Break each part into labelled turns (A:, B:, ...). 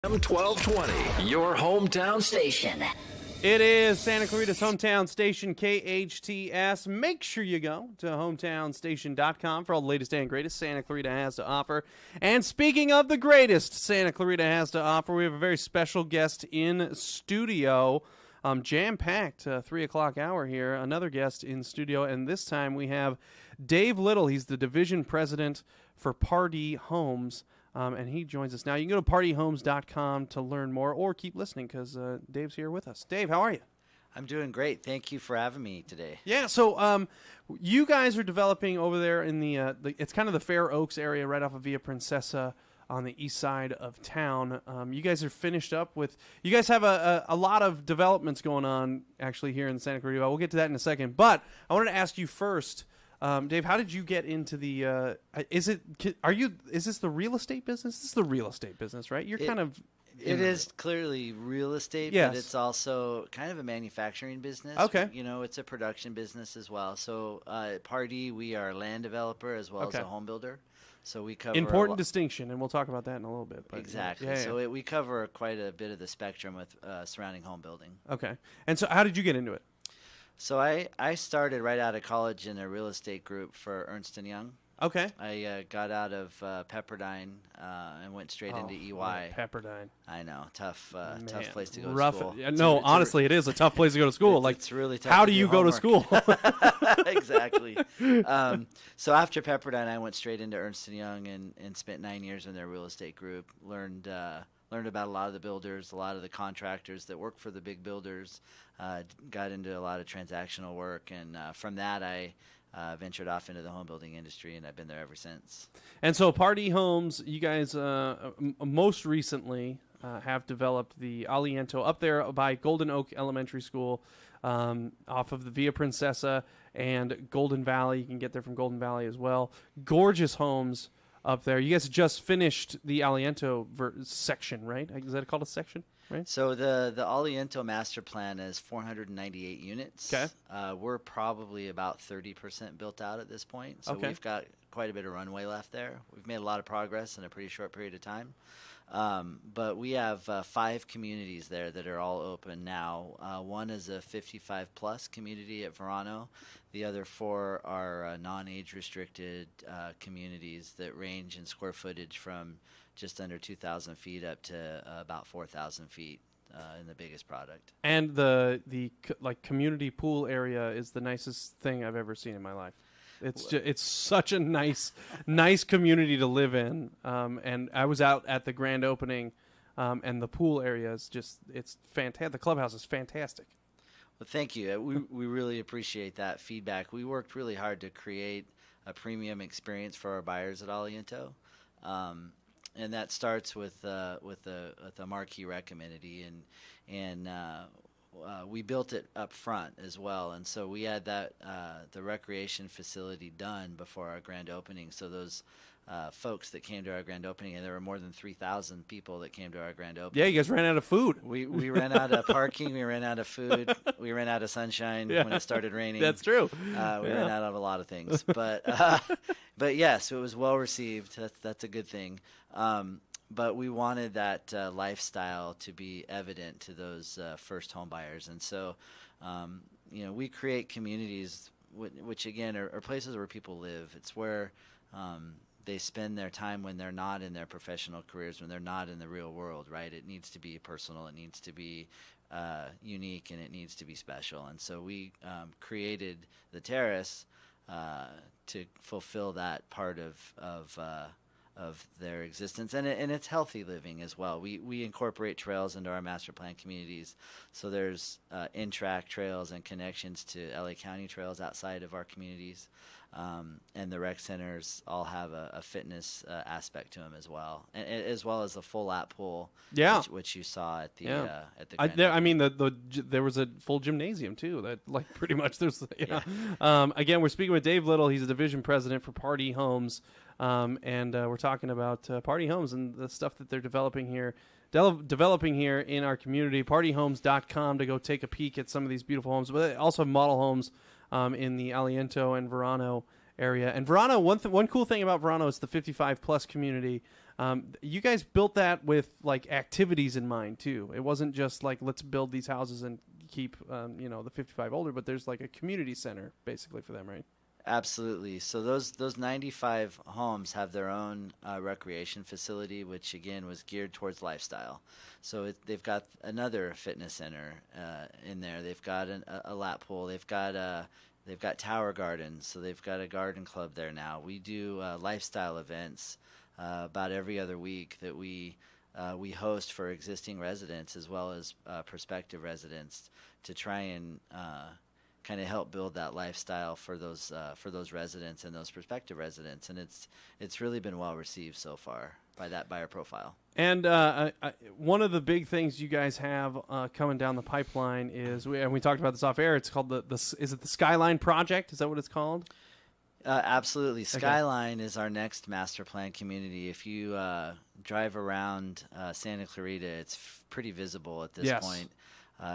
A: M1220, your hometown station.
B: It is Santa Clarita's hometown station, KHTS. Make sure you go to hometownstation.com for all the latest and greatest Santa Clarita has to offer. And speaking of the greatest Santa Clarita has to offer, we have a very special guest in studio. Jam-packed 3 o'clock hour here. Another guest in studio, and this time we have Dave Little. He's the division president for Pardee Homes. And he joins us now. You can go to pardeehomes.com to learn more or keep listening because Dave's here with us. Dave, how are you?
C: I'm doing great. Thank you for having me today.
B: Yeah, so you guys are developing over there in the it's kind of the Fair Oaks area right off of Via Princesa on the east side of town. You guys are finished up with – you guys have a lot of developments going on actually here in Santa Clarita. We'll get to that in a second. But I wanted to ask you first – Dave, how did you get into the? Is this the real estate business? This is the real estate business, right? It
C: is clearly real estate,
B: yes.
C: But it's also kind of a manufacturing business.
B: Okay,
C: it's a production business as well. So at Pardee, we are a land developer as well as a home builder. So we cover
B: important distinction, and we'll talk about that in a little bit. But
C: exactly.
B: Yeah.
C: So we cover quite a bit of the spectrum with surrounding home building.
B: Okay, and so how did you get into it?
C: So I started right out of college in a real estate group for Ernst & Young.
B: Okay.
C: I got out of Pepperdine and went straight into EY.
B: Pepperdine.
C: I know, tough place to go
B: to
C: school.
B: No, honestly, it is a tough place to go to school.
C: It's really tough.
B: How do you go to school?
C: Exactly. So after Pepperdine, I went straight into Ernst & Young and spent 9 years in their real estate group. Learned about a lot of the builders, a lot of the contractors that work for the big builders. Got into a lot of transactional work, and from that I ventured off into the home building industry, and I've been there ever since. And
B: so Pardee Homes, you guys most recently have developed the Aliento up there by Golden Oak Elementary School off of the Via Princesa and Golden Valley. You can get there from Golden Valley as well. Gorgeous homes up there. You guys just finished the Aliento section, right? Is that called a section? Right.
C: So the Aliento master plan is 498 units.
B: Okay.
C: We're probably about 30% built out at this point. So we've got quite a bit of runway left there. We've made a lot of progress in a pretty short period of time. But we have 5 communities there that are all open now. One is a 55-plus community at Verano. The other 4 are non-age restricted communities that range in square footage from just under 2,000 feet up to about 4,000 feet in the biggest product. And
B: the community pool area is the nicest thing I've ever seen in my life. It's such a nice community to live in. And I was out at the grand opening, and the pool area is it's fantastic. The clubhouse is fantastic.
C: Well, thank you. We really appreciate that feedback. We worked really hard to create a premium experience for our buyers at Aliento. And that starts with a marquee rec amenity, and we built it up front as well. And so we had that the recreation facility done before our grand opening. So those folks that came to our grand opening, and there were more than 3,000 people that came to our grand opening.
B: Yeah, you guys ran out of food.
C: We ran out of parking. We ran out of food. We ran out of sunshine when it started raining.
B: That's true.
C: We ran out of a lot of things. But yes, it was well received. That's a good thing. But we wanted that lifestyle to be evident to those first home buyers. And so, we create communities which again, are places where people live. It's where they spend their time when they're not in their professional careers, when they're not in the real world, right? It needs to be personal. It needs to be unique, and it needs to be special. And so we created the Terrace to fulfill that part of their existence, and it's healthy living as well. We incorporate trails into our master plan communities, so there's in-track trails and connections to LA County trails outside of our communities, and the rec centers all have a fitness aspect to them as well, and as well as the full lap pool, which you saw at the
B: there was a full gymnasium too. That pretty much there's again, we're speaking with Dave Little. He's a division president for Pardee Homes. And we're talking about Pardee Homes and the stuff that they're developing here in our community. PardeeHomes.com to go take a peek at some of these beautiful homes. But they also have model homes in the Aliento and Verano area. And Verano, one cool thing about Verano is the 55-plus community. You guys built that with like activities in mind too. It wasn't just like let's build these houses and keep the 55 older, but there's like a community center basically for them, right?
C: Absolutely. So those 95 homes have their own recreation facility, which again was geared towards lifestyle. So they've got another fitness center in there. They've got a lap pool. They've got tower gardens. So they've got a garden club there now. We do lifestyle events about every other week that we host for existing residents as well as prospective residents to try and kind of help build that lifestyle for those residents and those prospective residents, and it's really been well received so far by that buyer profile.
B: And one of the big things you guys have coming down the pipeline is we talked about this off air. It's called is it the Skyline Project? Is that what it's called?
C: Absolutely. Skyline is our next master plan community. If you drive around Santa Clarita, it's pretty visible at this point.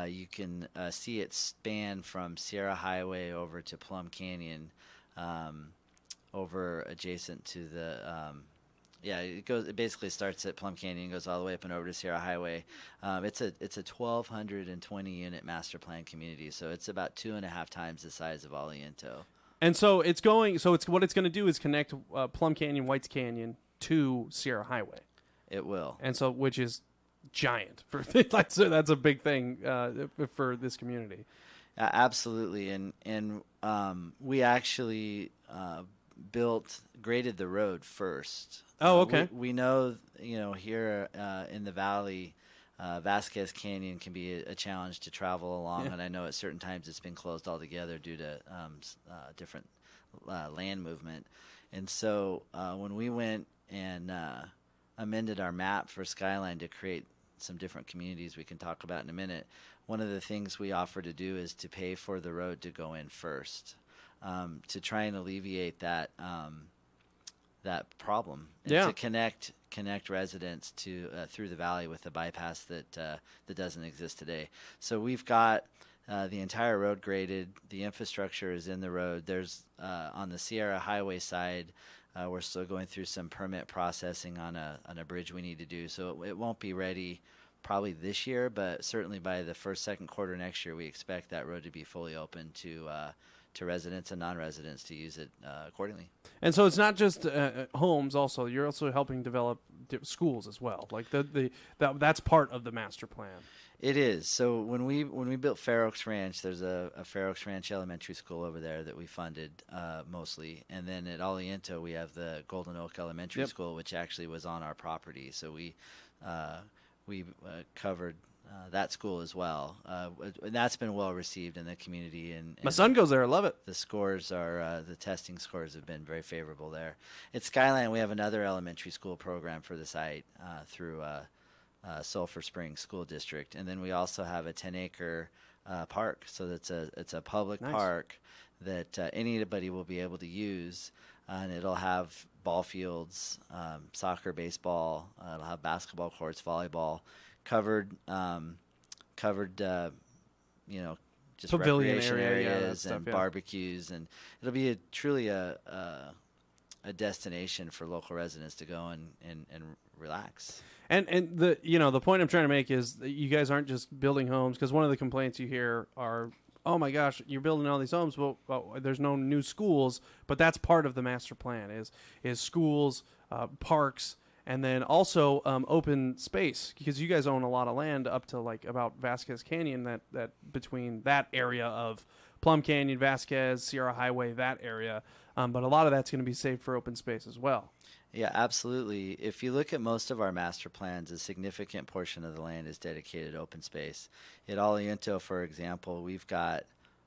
C: You can see it span from Sierra Highway over to Plum Canyon, over adjacent to the it basically starts at Plum Canyon and goes all the way up and over to Sierra Highway. It's a 1,220 unit master plan community, so it's about 2.5 times the size of Aliento.
B: And so what it's going to do is connect Plum Canyon, Whites Canyon to Sierra Highway.
C: It will.
B: And so, which is giant for that's a big thing for this community.
C: Absolutely, and we actually graded the road first.
B: Oh, okay.
C: We know here in the valley, Vasquez Canyon can be a challenge to travel along, and I know at certain times it's been closed altogether due to different land movement. And so when we went and amended our map for Skyline to create some different communities we can talk about in a minute, one of the things we offer to do is to pay for the road to go in first, to try and alleviate that problem, and to connect residents to through the valley with a bypass that doesn't exist today. So we've got the entire road graded. The infrastructure is in the road. There's on the Sierra Highway side, we're still going through some permit processing on a bridge we need to do, so it won't be ready probably this year, but certainly by the second quarter next year, we expect that road to be fully open to residents and non-residents to use it accordingly. And
B: so it's not just homes. Also, you're also helping develop schools as well. Like that's part of the master plan.
C: It is. So when we built Fair Oaks Ranch, there's a Fair Oaks Ranch Elementary School over there that we funded mostly, and then at Aliento we have the Golden Oak Elementary School, which actually was on our property. So we covered that school as well, and that's been well received in the community. And
B: my son goes there. I love it.
C: The scores are the testing scores have been very favorable there. At Skyline, we have another elementary school program for the site through Sulphur Springs School District, and then we also have a 10-acre park. So it's a public park that anybody will be able to use, and it'll have ball fields, soccer, baseball. It'll have basketball courts, volleyball, covered just
B: pavilion
C: recreation areas
B: stuff,
C: and barbecues, and it'll be truly a destination for local residents to go and relax.
B: And the point I'm trying to make is that you guys aren't just building homes, because one of the complaints you hear are, oh my gosh, you're building all these homes, well, there's no new schools. But that's part of the master plan is schools, parks, and then also open space, because you guys own a lot of land up to like about Vasquez Canyon, that between that area of Plum Canyon, Vasquez, Sierra Highway, that area. But a lot of that's going to be saved for open space as well.
C: Yeah, absolutely. If you look at most of our master plans, a significant portion of the land is dedicated to open space. At Aliento, for example, we've got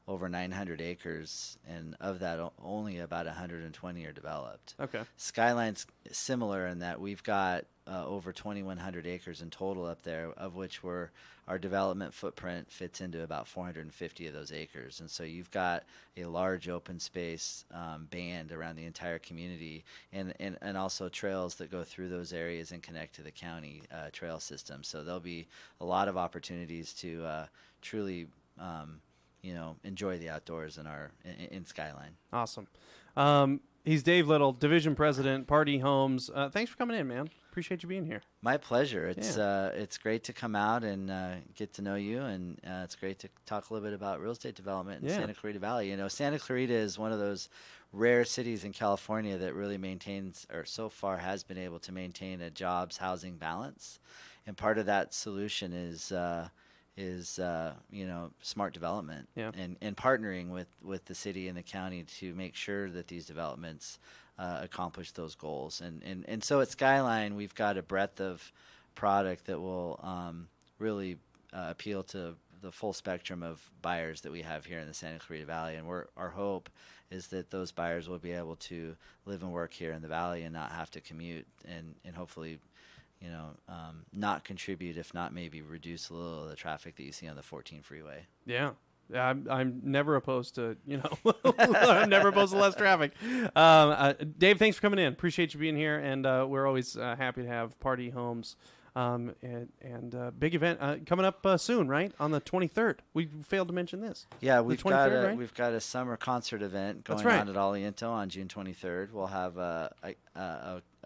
C: over 900 acres, and of that, only about 120 are developed.
B: Okay.
C: Skyline's similar in that we've got over 2,100 acres in total up there, of which our development footprint fits into about 450 of those acres. And so you've got a large open space band around the entire community, and also trails that go through those areas and connect to the county trail system. So there'll be a lot of opportunities to truly enjoy the outdoors in Skyline.
B: Awesome. He's Dave Little, Division President, Pardee Homes. Thanks for coming in, man. Appreciate you being here.
C: My pleasure. It's great to come out and get to know you, and it's great to talk a little bit about real estate development in Santa Clarita Valley. You know, Santa Clarita is one of those rare cities in California that really maintains, or so far has been able to maintain, a jobs housing balance, and part of that solution is smart development and partnering with the city and the county to make sure that these developments accomplish those goals. And so at Skyline, we've got a breadth of product that will really appeal to the full spectrum of buyers that we have here in the Santa Clarita Valley. And our hope is that those buyers will be able to live and work here in the Valley and not have to commute, and hopefully not contribute, if not maybe reduce a little of the traffic that you see on the 14 freeway.
B: Yeah. I'm never opposed to, I'm never opposed to less traffic. Dave, thanks for coming in. Appreciate you being here. And we're always happy to have Pardee Homes. And big event coming up soon, right? On the 23rd. We failed to mention this.
C: Yeah, we've got
B: a
C: summer concert event going on at Aliento on June 23rd. We'll have a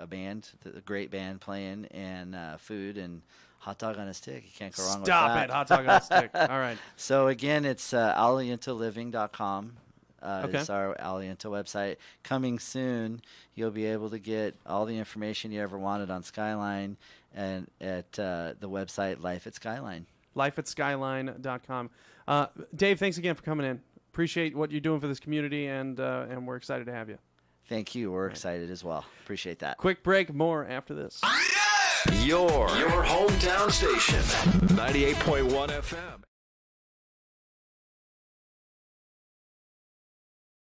C: band, a great band playing, and food and hot dog on a stick. You can't go wrong with that.
B: Stop it, hot dog on a stick. All right.
C: So again, it's alientoliving.com.
B: Okay.
C: It's our Aliento website. Coming soon, you'll be able to get all the information you ever wanted on Skyline and at the website Life at Skyline.
B: lifeatskyline.com. Dave, thanks again for coming in. Appreciate what you're doing for this community, and we're excited to have you.
C: Thank you. We're excited as well. Appreciate that.
B: Quick break. More after this.
A: Your hometown station, 98.1 FM.